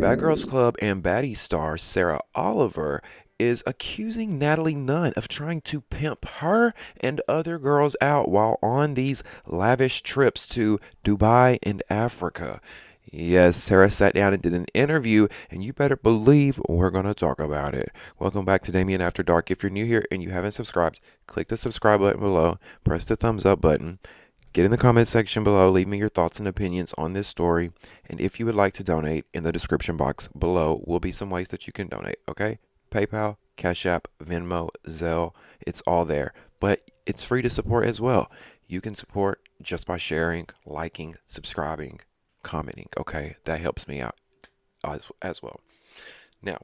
Bad Girls Club and Baddies star Sarah Oliver is accusing Natalie Nunn of trying to pimp her and other girls out while on these lavish trips to Dubai and Africa. Yes, Sarah sat down and did an interview, and you better believe we're going to talk about it. Welcome back to Damien After Dark. If you're new here and you haven't subscribed, click the subscribe button below, press the thumbs up button. Get in the comment section below, leave me your thoughts and opinions on this story, and if you would like to donate, in the description box below will be some ways that you can donate, okay? PayPal, Cash App, Venmo, Zelle, it's all there. But it's free to support as well. You can support just by sharing, liking, subscribing, commenting, okay? That helps me out as well. Now,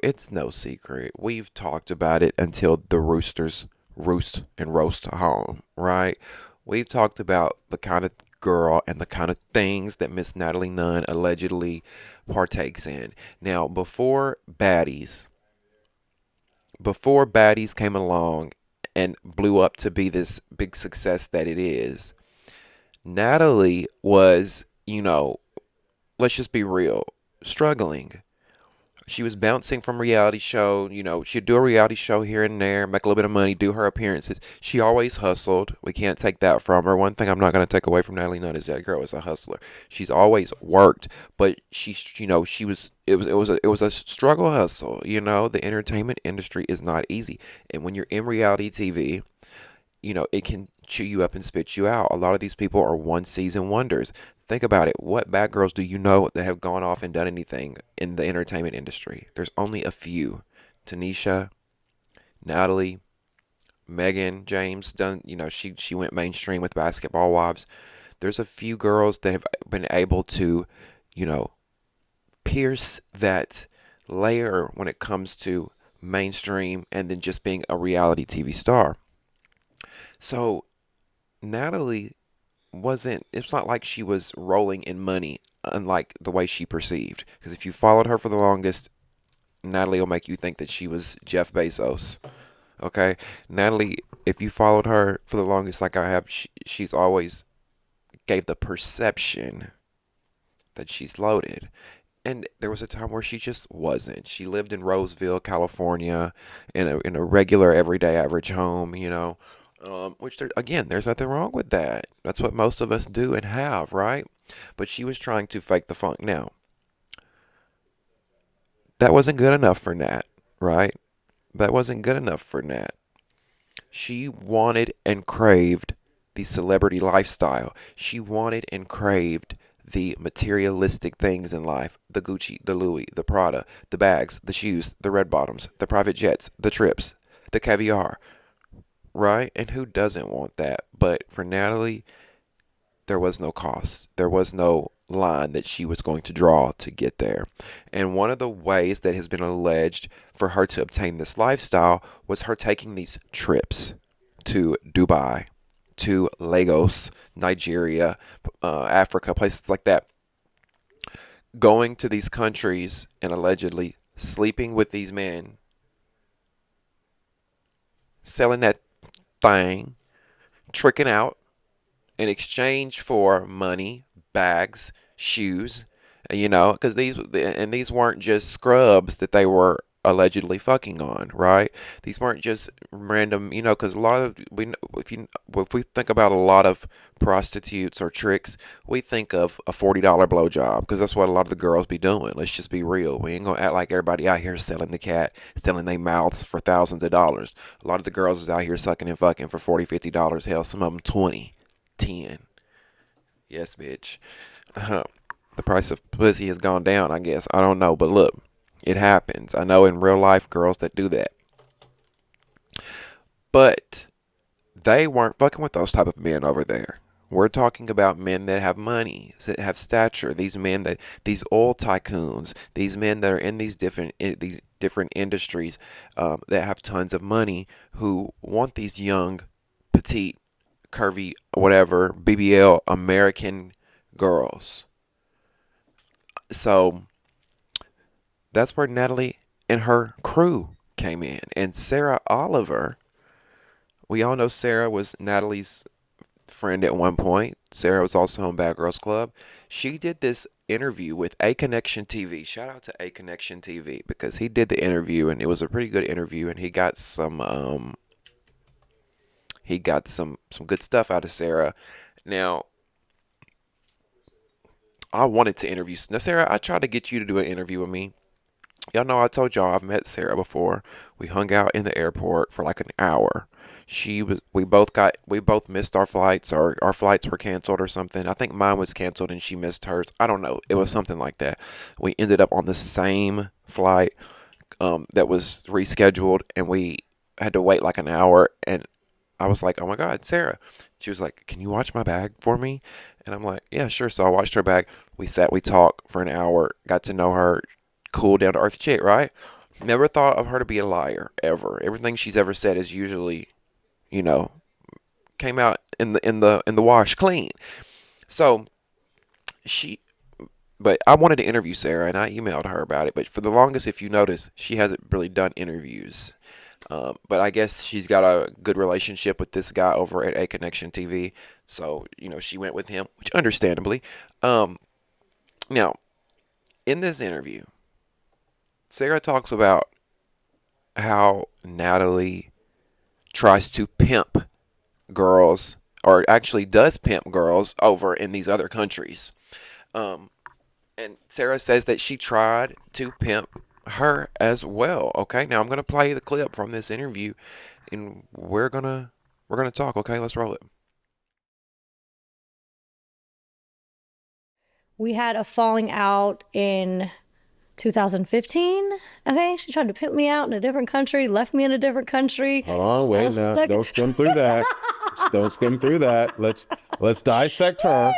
it's no secret. We've talked about it until the roosters roost and roast home, right? We've talked about the kind of girl and the kind of things that Miss Natalie Nunn allegedly partakes in. Now, before Baddies came along and blew up to be this big success that it is, Natalie was, let's just be real, struggling. She was bouncing from reality show. She'd do a reality show here and there, make a little bit of money, do her appearances. She always hustled. We can't take that from her. One thing I'm not going to take away from Natalie Nunn is that girl is a hustler. She's always worked, but it was a struggle hustle. The entertainment industry is not easy. And when you're in reality TV, it can chew you up and spit you out. A lot of these people are one season wonders. Think about it. What bad girls do you know that have gone off and done anything in the entertainment industry? There's only a few. Tanisha, Natalie, Megan, James done, she went mainstream with Basketball Wives. There's a few girls that have been able to, you know, pierce that layer when it comes to mainstream and then just being a reality TV star. So Natalie it's not like she was rolling in money, unlike the way she perceived. Because if you followed her for the longest, Natalie will make you think that she was Jeff Bezos. Okay? Natalie, if you followed her for the longest, like I have, she's always gave the perception that she's loaded. And there was a time where she just wasn't. She lived in Roseville, California, in a regular, everyday, average home, which again, there's nothing wrong with that. That's what most of us do and have, right? But she was trying to fake the funk. Now, that wasn't good enough for Nat, right? That wasn't good enough for Nat. She wanted and craved the celebrity lifestyle. She wanted and craved the materialistic things in life: the Gucci, the Louis, the Prada, the bags, the shoes, the red bottoms, the private jets, the trips, the caviar, right? And who doesn't want that? But for Natalie, there was no cost. There was no line that she was going to draw to get there. And one of the ways that has been alleged for her to obtain this lifestyle was her taking these trips to Dubai, to Lagos, Nigeria, Africa, places like that. Going to these countries and allegedly sleeping with these men, selling that thing, tricking out in exchange for money, bags, shoes, because these weren't just scrubs that they were allegedly fucking on, right? These weren't just random, because a lot of if we think about a lot of prostitutes or tricks, we think of a $40 blowjob because that's what a lot of the girls be doing. Let's just be real. We ain't gonna act like everybody out here selling the cat, selling their mouths for thousands of dollars. A lot of the girls is out here sucking and fucking for $40, $50. Hell, some of them 20, 10. Yes, bitch. The price of pussy has gone down, I guess. I don't know, but look, it happens. I know in real life girls that do that. But they weren't fucking with those type of men over there. We're talking about men that have money, that have stature. These oil tycoons, these men that are in these different industries, that have tons of money, who want these young, petite, curvy, whatever, BBL American girls. So that's where Natalie and her crew came in. And Sarah Oliver, we all know Sarah was Natalie's friend at one point. Sarah was also on Bad Girls Club. She did this interview with A Connection TV. Shout out to A Connection TV because he did the interview and it was a pretty good interview and he got some good stuff out of Sarah. Now, I wanted to interview. Now, Sarah, I tried to get you to do an interview with me. Y'all know I told y'all I've met Sarah before. We hung out in the airport for like an hour. We both missed our flights, or our flights were canceled or something. I think mine was canceled and she missed hers. I don't know. It was something like that. We ended up on the same flight that was rescheduled, and we had to wait like an hour. And I was like, "Oh my God, Sarah!" She was like, "Can you watch my bag for me?" And I'm like, "Yeah, sure." So I watched her bag. We sat, we talked for an hour, got to know her. Cool, down to earth chick, right? Never thought of her to be a liar ever. Everything she's ever said is usually, you know, came out in the wash clean. So she, but I wanted to interview Sarah, and I emailed her about it. But for the longest, if you notice, she hasn't really done interviews. But I guess she's got a good relationship with this guy over at A Connection TV, so she went with him, which understandably. Now in this interview, Sarah talks about how Natalie tries to pimp girls, or actually does pimp girls over in these other countries. Um, and Sarah says that she tried to pimp her as well. Okay, now I'm gonna play the clip from this interview, and we're gonna talk. Okay, let's roll it. We had a falling out in 2015. Okay, she tried to pimp me out in a different country, left me in a different country. Hold on, wait now. Don't skim through that. Don't skim through that. Let's dissect her.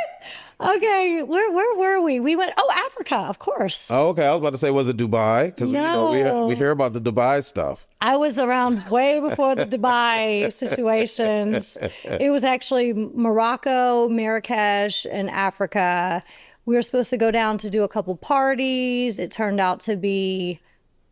Okay, where were we? We went, Africa, of course. Oh, okay. I was about to say, was it Dubai? Because No. we hear about the Dubai stuff. I was around way before the Dubai situations. It was actually Morocco, Marrakesh, and Africa. We were supposed to go down to do a couple parties. It turned out to be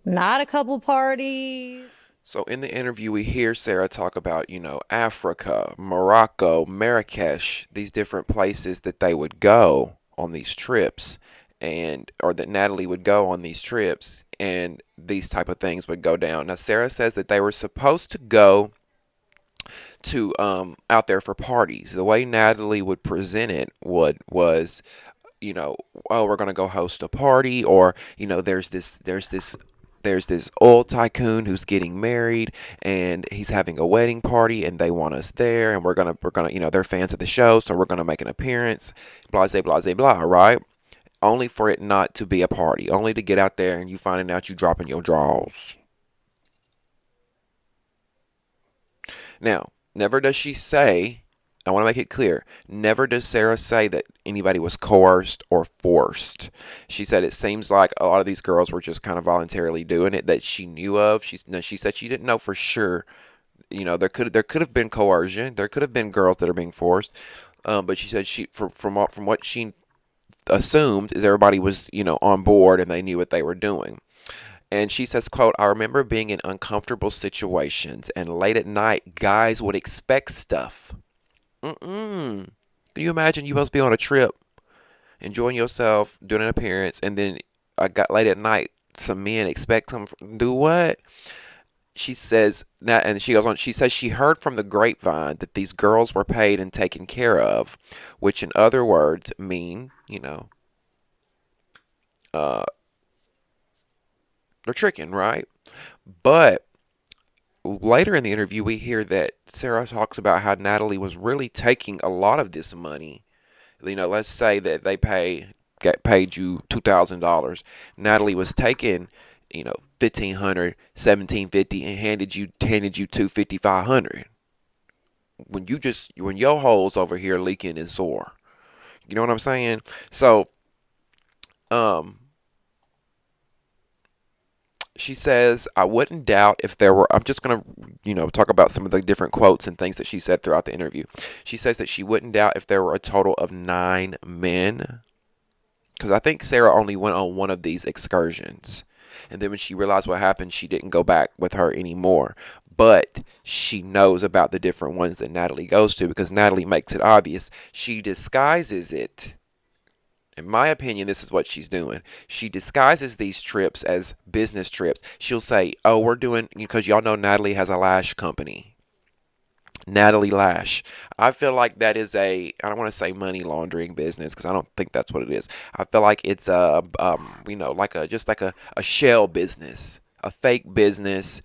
not a couple parties. So in the interview, we hear Sarah talk about, Africa, Morocco, Marrakesh, these different places that they would go on these trips, or that Natalie would go on these trips, and these type of things would go down. Now, Sarah says that they were supposed to go to out there for parties. The way Natalie would present it was, oh, we're gonna go host a party, or there's this oil tycoon who's getting married and he's having a wedding party and they want us there, and we're gonna they're fans of the show, so we're gonna make an appearance, blase blase blah, right? Only for it not to be a party, only to get out there and you finding out you dropping your drawers. Now, never does she say, I want to make it clear, never does Sarah say that anybody was coerced or forced. She said it seems like a lot of these girls were just kind of voluntarily doing it that she knew of. She said she didn't know for sure. There could have been coercion. There could have been girls that are being forced. But she said from what she assumed is everybody was on board and they knew what they were doing. And she says, quote, I remember being in uncomfortable situations and late at night guys would expect stuff. Can you imagine you supposed to be on a trip, enjoying yourself, doing an appearance, and then I got late at night, some men expect them to do what? She says, and she goes on, she says she heard from the grapevine that these girls were paid and taken care of, which in other words mean, they're tricking, right? But later in the interview, we hear that Sarah talks about how Natalie was really taking a lot of this money. Let's say that they paid you $2,000. Natalie was taking, 1,500, 1,750, and handed you 250, 500. When your hole's over here leaking and sore, you know what I'm saying? So, um, she says, I wouldn't doubt if there were, I'm just going to, talk about some of the different quotes and things that she said throughout the interview. She says that she wouldn't doubt if there were a total of 9 men. Because I think Sarah only went on one of these excursions. And then when she realized what happened, she didn't go back with her anymore. But she knows about the different ones that Natalie goes to because Natalie makes it obvious. She disguises it. In my opinion, this is what she's doing. She disguises these trips as business trips. She'll say, oh, we're doing, because y'all know Natalie has a lash company. Natalie Lash. I feel like that is I don't want to say money laundering business because I don't think that's what it is. I feel like it's just like a shell business, a fake business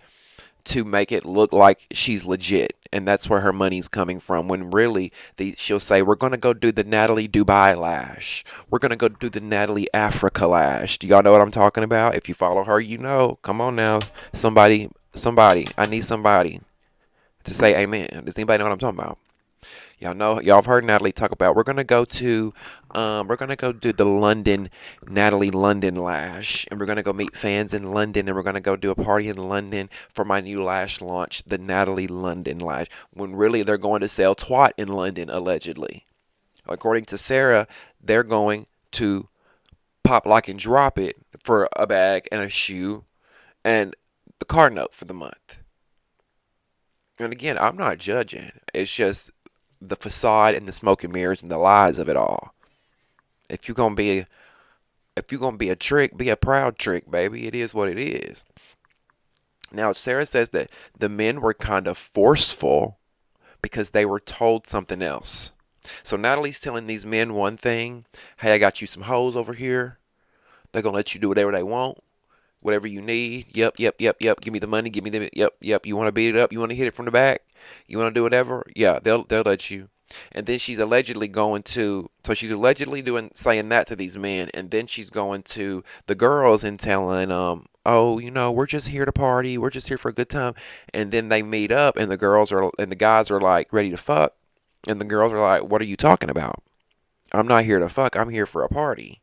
to make it look like she's legit. And that's where her money's coming from. When really, she'll say, we're going to go do the Natalie Dubai lash. We're going to go do the Natalie Africa lash. Do y'all know what I'm talking about? If you follow her, you know. Come on now. Somebody. I need somebody to say amen. Does anybody know what I'm talking about? Y'all have heard Natalie talk about we're gonna go do the Natalie London lash, and we're gonna go meet fans in London, and we're gonna go do a party in London for my new lash launch, the Natalie London lash. When really they're going to sell twat in London, allegedly. According to Sarah, they're going to pop, lock, and drop it for a bag and a shoe and the car note for the month. And again, I'm not judging. It's just the facade and the smoke and mirrors and the lies of it all. If you're gonna be a trick, be a proud trick, baby. It is what it is. Now, Sarah says that the men were kind of forceful because they were told something else. So Natalie's telling these men one thing. Hey, I got you some hoes over here. They're gonna let you do whatever they want. Whatever you need. Yep. Give me the money. Give me the. Yep. You want to beat it up? You want to hit it from the back? You want to do whatever? Yeah, they'll let you. And then she's allegedly saying that to these men, and then she's going to the girls and telling oh, we're just here to party. We're just here for a good time. And then they meet up, and the guys are like ready to fuck, and the girls are like, what are you talking about? I'm not here to fuck. I'm here for a party.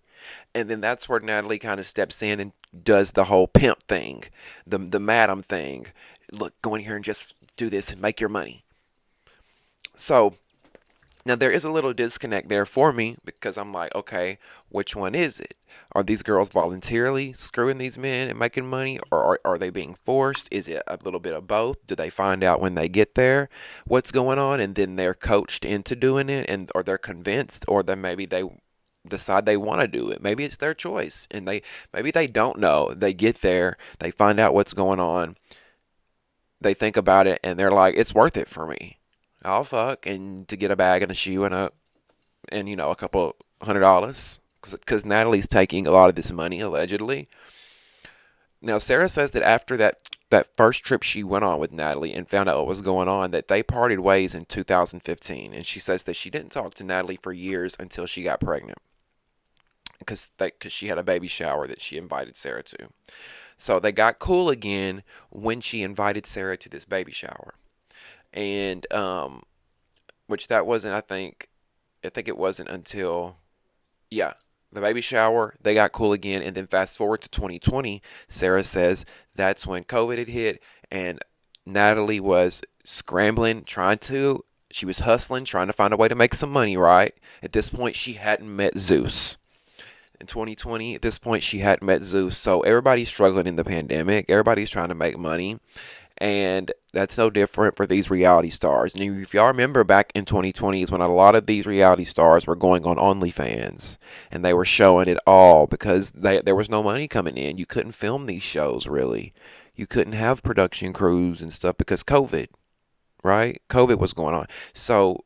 And then that's where Natalie kind of steps in and does the whole pimp thing, the madam thing. Look, go in here and just do this and make your money. So now there is a little disconnect there for me because I'm like, okay, which one is it? Are these girls voluntarily screwing these men and making money, or are they being forced? Is it a little bit of both? Do they find out when they get there what's going on, and then they're coached into doing it, or they're convinced, or then maybe they decide they want to do it. Maybe it's their choice, and maybe they don't know. They get there, they find out what's going on, they think about it, and they're like, it's worth it for me. I'll fuck and to get a bag and a shoe and a couple $100 because Natalie's taking a lot of this money allegedly. Now Sarah says that after that first trip she went on with Natalie and found out what was going on, that they parted ways in 2015, and she says that she didn't talk to Natalie for years until she got pregnant because she had a baby shower that she invited Sarah to. So they got cool again when she invited Sarah to this baby shower. And which that wasn't, I think it wasn't until the baby shower, they got cool again. And then fast forward to 2020, Sarah says that's when COVID had hit, and Natalie was scrambling, she was hustling, trying to find a way to make some money, right? At this point, she hadn't met Zeus. In 2020, at this point, she hadn't met Zeus. So everybody's struggling in the pandemic. Everybody's trying to make money. And that's no different for these reality stars. And if y'all remember, back in 2020 is when a lot of these reality stars were going on OnlyFans, and they were showing it all because there was no money coming in. You couldn't film these shows, really. You couldn't have production crews and stuff because COVID, right? COVID was going on. So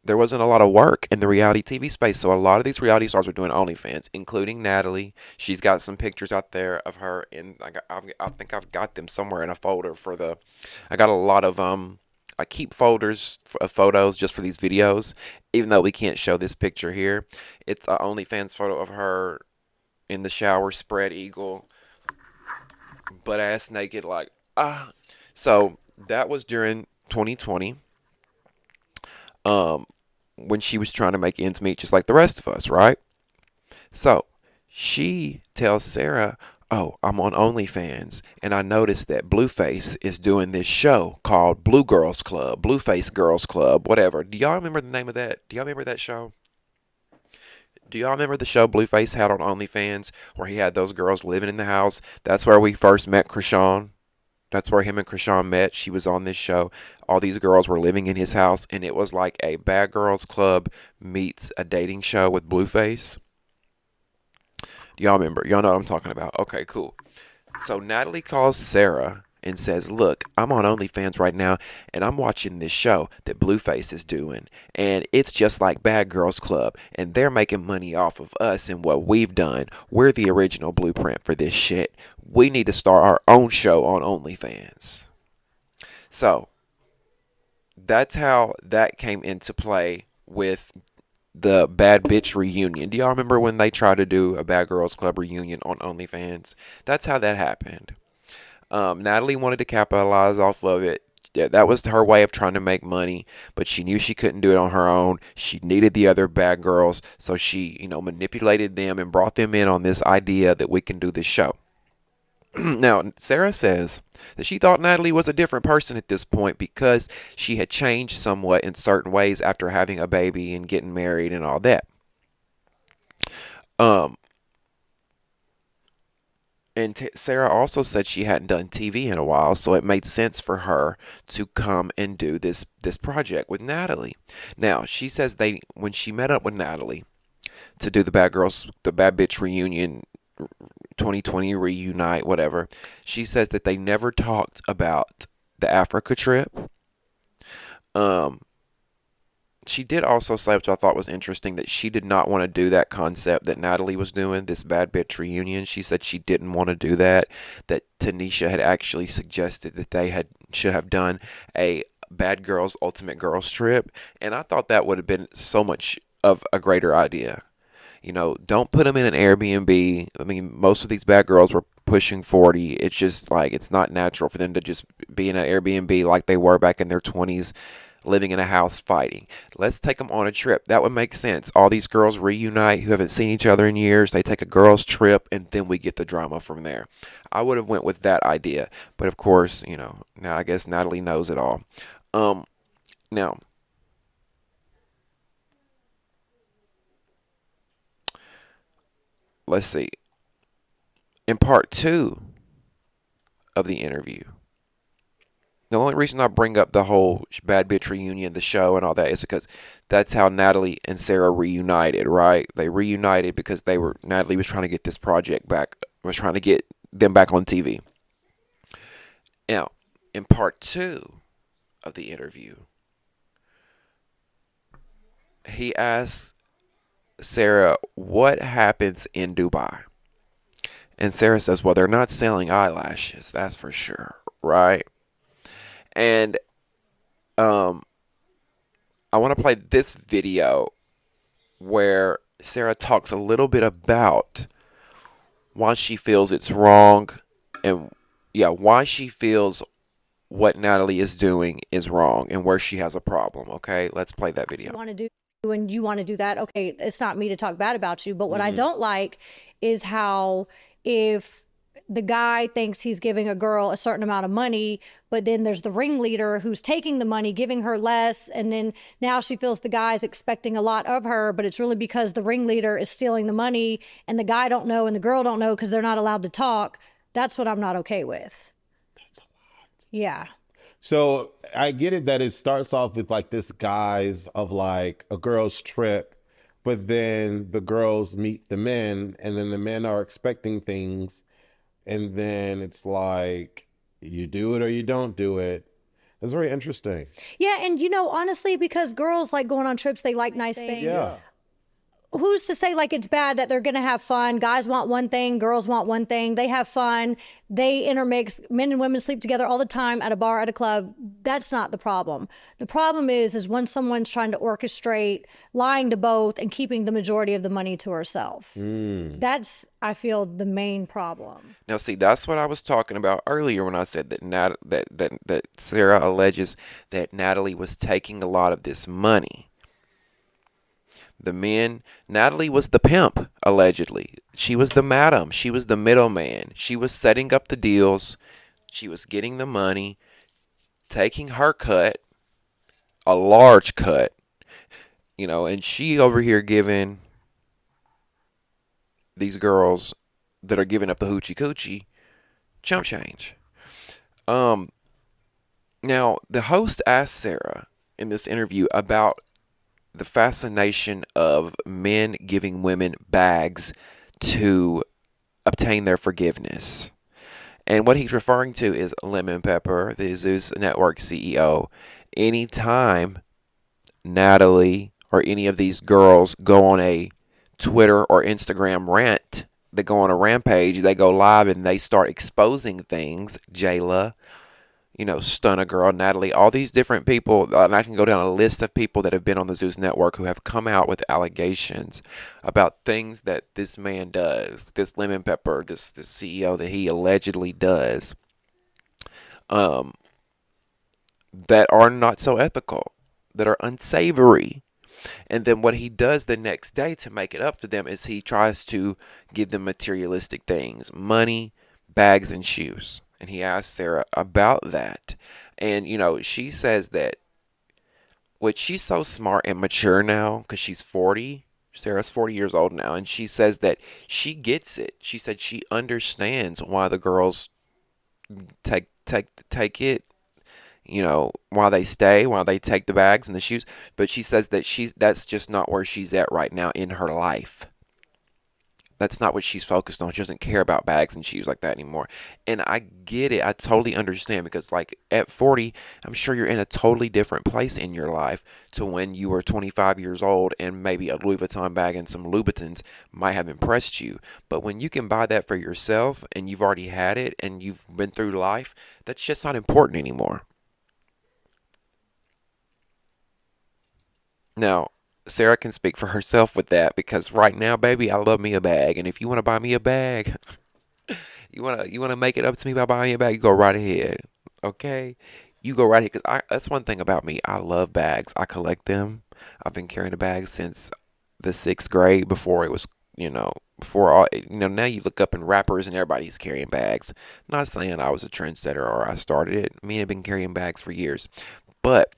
there wasn't a lot of work in the reality TV space. So a lot of these reality stars were doing OnlyFans, including Natalie. She's got some pictures out there of her, and I think I've got them somewhere in a folder I got a lot of I keep folders of photos just for these videos, even though we can't show this picture here. It's an OnlyFans photo of her in the shower, spread eagle, butt ass naked, like So that was during 2020. When she was trying to make ends meet just like the rest of us, right? So she tells Sarah, oh, I'm on OnlyFans, and I noticed that Blueface is doing this show called Blueface Girls Club, whatever. Do y'all remember the name of that? Do y'all remember that show? Do y'all remember the show Blueface had on OnlyFans where he had those girls living in the house? That's where we first met Krishan. That's where him and Krishan met. She was on this show. All these girls were living in his house, and it was like a Bad Girls Club meets a dating show with Blueface. Do y'all remember? Y'all know what I'm talking about. Okay, cool. So Natalie calls Sarah and says, "Look, I'm on OnlyFans right now, and I'm watching this show that Blueface is doing, and it's just like Bad Girls Club, and they're making money off of us and what we've done. We're the original blueprint for this shit. We need to start our own show on OnlyFans." So that's how that came into play with the Bad Bitch reunion. Do y'all remember when they tried to do a Bad Girls Club reunion on OnlyFans? That's how that happened. Natalie wanted to capitalize off of it. Yeah, that was her way of trying to make money, but she knew she couldn't do it on her own. She needed the other bad girls, so she, manipulated them and brought them in on this idea that we can do this show. Now, Sarah says that she thought Natalie was a different person at this point because she had changed somewhat in certain ways after having a baby and getting married and all that. Um, And Sarah also said she hadn't done TV in a while, so it made sense for her to come and do this project with Natalie. Now, she says when she met up with Natalie to do the Bad Bitch reunion, 2020 reunite, whatever, she says that they never talked about the Africa trip. Um, she did also say, which I thought was interesting, that she did not want to do that concept that Natalie was doing, this Bad Bitch reunion. She said she didn't want to do that, that Tanisha had actually suggested that should have done a Bad Girls Ultimate Girls trip, and I thought that would have been so much of a greater idea. Don't put them in an Airbnb. I mean, most of these bad girls were pushing 40. It's just like it's not natural for them to just be in an Airbnb like they were back in their 20s, living in a house fighting. Let's take them on a trip. That would make sense. All these girls reunite who haven't seen each other in years. They take a girls trip, and then we get the drama from there. I would have went with that idea, but of course, now I guess Natalie knows it all. Now, let's see. In part two of the interview, the only reason I bring up the whole Bad Bitch reunion, the show, and all that is because that's how Natalie and Sarah reunited, right? They reunited because Natalie was trying to get this project back, was trying to get them back on TV. Now, in part two of the interview, he asks Sarah what happens in Dubai. And Sarah says, well, they're not selling eyelashes, that's for sure, right? And I want to play this video where Sarah talks a little bit about why she feels it's wrong and, yeah, why she feels what Natalie is doing is wrong and where she has a problem. Okay, let's play that video. You want to do and you want to do that. Okay, it's not me to talk bad about you, but what I don't like is how if the guy thinks he's giving a girl a certain amount of money, but then there's the ringleader who's taking the money, giving her less, and then now she feels the guy's expecting a lot of her, but it's really because the ringleader is stealing the money and the guy don't know and the girl don't know because they're not allowed to talk. That's what I'm not okay with. That's a lot. Yeah. So I get it that it starts off with like this guise of like a girl's trip, but then the girls meet the men and then the men are expecting things. And then it's like, you do it or you don't do it. That's very interesting. Yeah. And honestly, because girls like going on trips, they like nice things. Yeah. Who's to say like it's bad that they're going to have fun? Guys want one thing, girls want one thing. They have fun. They intermix. Men and women sleep together all the time at a bar, at a club. That's not the problem. The problem is when someone's trying to orchestrate lying to both and keeping the majority of the money to herself. That's, I feel, the main problem. Now, see, that's what I was talking about earlier when I said that Sarah alleges that Natalie was taking a lot of this money. Natalie was the pimp, allegedly. She was the madam. She was the middleman. She was setting up the deals. She was getting the money, taking her cut, a large cut, and she over here giving these girls that are giving up the hoochie coochie chump change. Um, Now, the host asked Sarah in this interview about the fascination of men giving women bags to obtain their forgiveness. And what he's referring to is Lemon Pepper, the Zeus Network CEO. Anytime Natalie or any of these girls go on a Twitter or Instagram rant, they go on a rampage, they go live and they start exposing things, Jayla, Stunner Girl, Natalie, all these different people, and I can go down a list of people that have been on the Zeus Network who have come out with allegations about things that this man does, this Lemon Pepper, this CEO that he allegedly does, um, that are not so ethical, that are unsavory. And then what he does the next day to make it up to them is he tries to give them materialistic things, money, bags, and shoes. And he asked Sarah about that. And, she says that, which she's so smart and mature now because she's 40. Sarah's 40 years old now. And she says that she gets it. She said she understands why the girls take it, while they stay, while they take the bags and the shoes. But she says that that's just not where she's at right now in her life. That's not what she's focused on. She doesn't care about bags and shoes like that anymore. And I get it. I totally understand because, like, at 40, I'm sure you're in a totally different place in your life to when you were 25 years old and maybe a Louis Vuitton bag and some Louboutins might have impressed you. But when you can buy that for yourself and you've already had it and you've been through life, that's just not important anymore. Now, Sarah can speak for herself with that because right now, baby, I love me a bag. And if you want to buy me a bag, you wanna make it up to me by buying me a bag, you go right ahead. Okay? You go right ahead because that's one thing about me. I love bags. I collect them. I've been carrying a bag since the 6th grade before it was, before all, now you look up in rappers and everybody's carrying bags. Not saying I was a trendsetter or I started it. Me, I've been carrying bags for years. But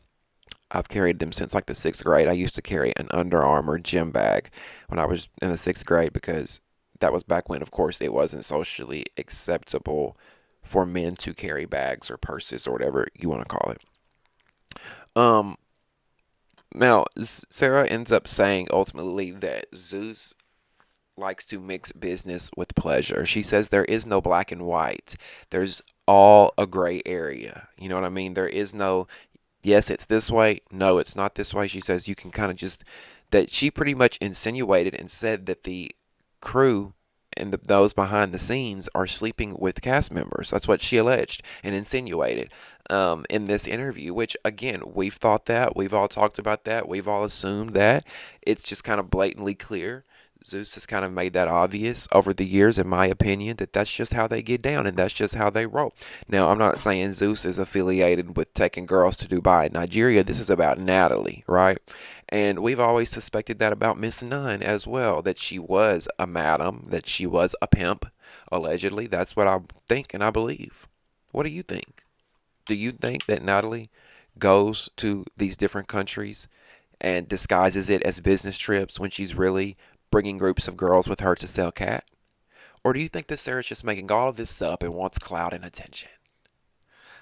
I've carried them since like the 6th grade. I used to carry an Under Armour gym bag when I was in the 6th grade because that was back when, of course, it wasn't socially acceptable for men to carry bags or purses or whatever you want to call it. Um, Now, Sarah ends up saying ultimately that Zeus likes to mix business with pleasure. She says there is no black and white. There's all a gray area. You know what I mean? There is no yes, it's this way. No, it's not this way. She says you can kind of just, that she pretty much insinuated and said that the crew and those behind the scenes are sleeping with cast members. That's what she alleged and insinuated in this interview, which, again, we've thought that. We've all talked about that. We've all assumed that. It's just kind of blatantly clear. Zeus has kind of made that obvious over the years, in my opinion, that that's just how they get down and that's just how they roll. Now, I'm not saying Zeus is affiliated with taking girls to Dubai and Nigeria. This is about Natalie, right? And we've always suspected that about Miss Nunn as well, that she was a madam, that she was a pimp, allegedly. That's what I think and I believe. What do you think? Do you think that Natalie goes to these different countries and disguises it as business trips when she's really bringing groups of girls with her to sell cat? Or do you think that Sarah's just making all of this up and wants clout and attention?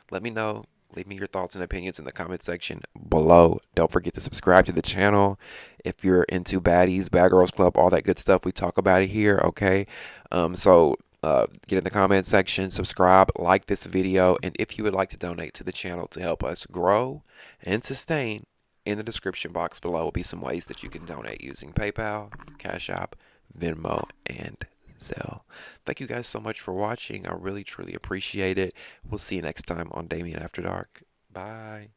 Let me know. Leave me your thoughts and opinions in the comment section below. Don't forget to subscribe to the channel if you're into Baddies, Bad Girls Club, all that good stuff. We talk about it here, okay? Get in the comment section, subscribe, like this video, and if you would like to donate to the channel to help us grow and sustain, in the description box below will be some ways that you can donate using PayPal, Cash App, Venmo, and Zelle. Thank you guys so much for watching. I really, truly appreciate it. We'll see you next time on Damien After Dark. Bye.